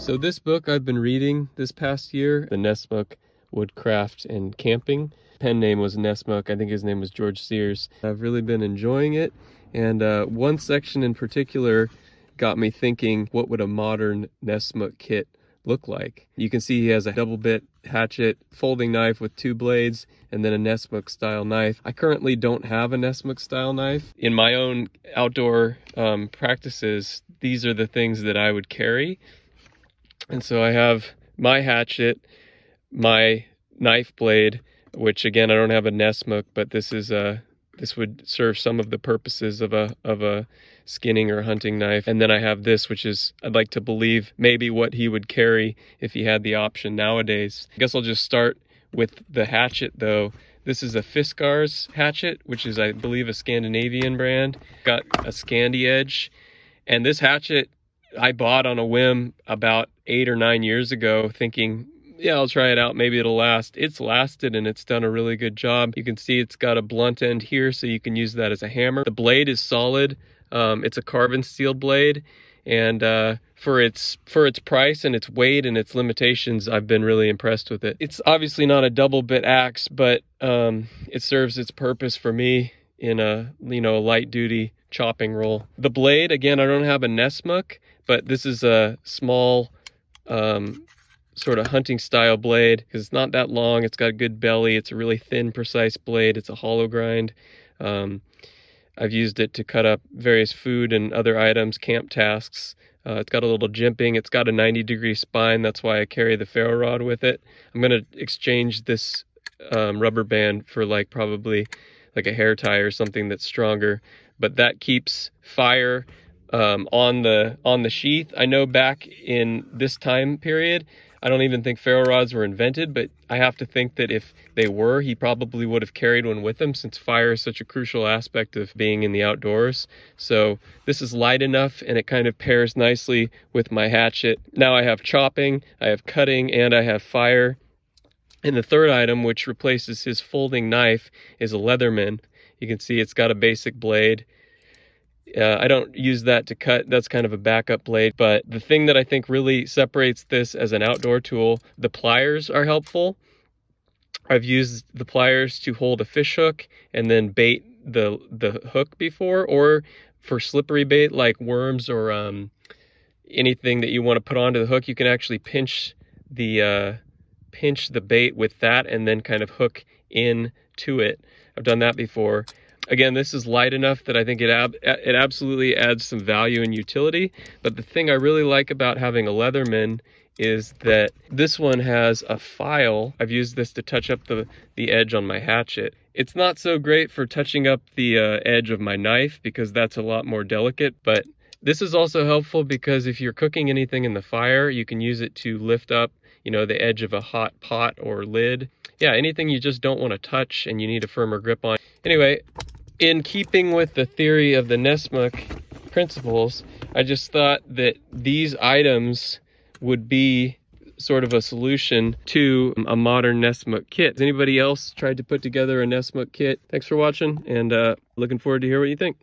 So this book I've been reading this past year, the Nessmuk Woodcraft and Camping. Pen name was Nessmuk. I think his name was George Sears. I've really been enjoying it. And one section in particular got me thinking, what would a modern Nessmuk kit look like? You can see he has a double bit hatchet, folding knife with 2 blades, and then a Nessmuk style knife. I currently don't have a Nessmuk style knife. In my own outdoor practices, these are the things that I would carry. And so I have my hatchet, my knife blade, which again, I don't have a Nessmuk, but this would serve some of the purposes of a skinning or hunting knife. And then I have this, which is, I'd like to believe, maybe what he would carry if he had the option nowadays. I guess I'll just start with the hatchet though. This is a Fiskars hatchet, which is, I believe, a Scandinavian brand. Got a Scandi edge. And this hatchet I bought on a whim about 8 or 9 years ago, thinking, yeah, I'll try it out, maybe it'll last. It's lasted and it's done a really good job. You can see it's got a blunt end here, so you can use that as a hammer. The blade is solid. It's a carbon steel blade, and for its price and its weight and its limitations, I've been really impressed with it. It's obviously not a double bit axe, but it serves its purpose for me in a light duty chopping roll. The blade, again, I don't have a Nessmuk, but this is a small sort of hunting style blade because it's not that long. It's got a good belly. It's a really thin, precise blade. It's a hollow grind. I've used it to cut up various food and other items, camp tasks. It's got a little jimping. It's got a 90-degree spine. That's why I carry the ferro rod with it. I'm going to exchange this rubber band for probably like a hair tie or something that's stronger. But that keeps fire on the sheath. I know back in this time period, I don't even think ferro rods were invented, but I have to think that if they were, he probably would have carried one with him, since fire is such a crucial aspect of being in the outdoors. So this is light enough and it kind of pairs nicely with my hatchet. Now I have chopping, I have cutting, and I have fire. And the third item, which replaces his folding knife, is a Leatherman. You can see it's got a basic blade. I don't use that to cut. That's kind of a backup blade. But the thing that I think really separates this as an outdoor tool, the pliers are helpful. I've used the pliers to hold a fish hook and then bait the hook before, or for slippery bait like worms or anything that you want to put onto the hook, you can actually pinch the bait with that and then kind of hook in to it. I've done that before. Again, this is light enough that I think it absolutely adds some value and utility. But the thing I really like about having a Leatherman is that this one has a file. I've used this to touch up the edge on my hatchet. It's not so great for touching up the edge of my knife because that's a lot more delicate, but this is also helpful because if you're cooking anything in the fire, you can use it to lift up, the edge of a hot pot or lid. Yeah, anything you just don't want to touch and you need a firmer grip on. Anyway, in keeping with the theory of the Nessmuk principles, I just thought that these items would be sort of a solution to a modern Nessmuk kit. Has anybody else tried to put together a Nessmuk kit? Thanks for watching, and looking forward to hear what you think.